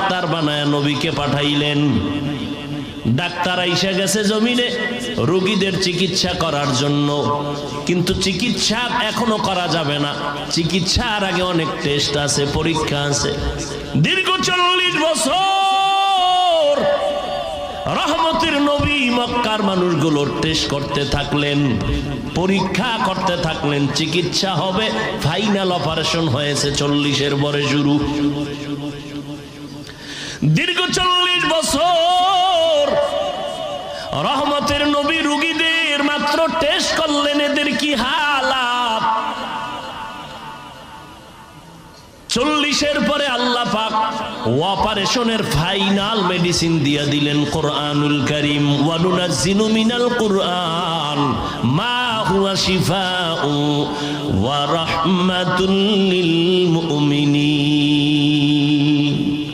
Doctor বানায় নবীকে পাঠাইলেন। ডাক্তার আইসা গেছে জমিনে রোগীদের চিকিৎসা করার জন্য, কিন্তু চিকিৎসা এখনো করা যাবে না। চিকিৎসার আগে অনেক টেস্ট আছে, পরীক্ষা আছে। দীর্ঘ 40 বছর রহমতের নবী মক্কার মানুষগুলোর টেস্ট করতে থাকলেন, পরীক্ষা করতে থাকলেন, চিকিৎসা হবে। ফাইনাল অপারেশন হয়েছে 40-এর পরে শুরু। দীর্ঘ 40 বছর রহমতের নবী রোগীদের মাত্র টেস্ট করলেন, এদের কি হালাত। 40-এর পরে আল্লাহ পাক অপারেশনের ফাইনাল মেডিসিন দিয়া দিলেন কোরআনুল কারীম। ওয়া নুনাজ্জিলু মিনাল কুরআন মা হুয়া শিফাউ ওয়া রাহমাতুল লিল মুমিনিন।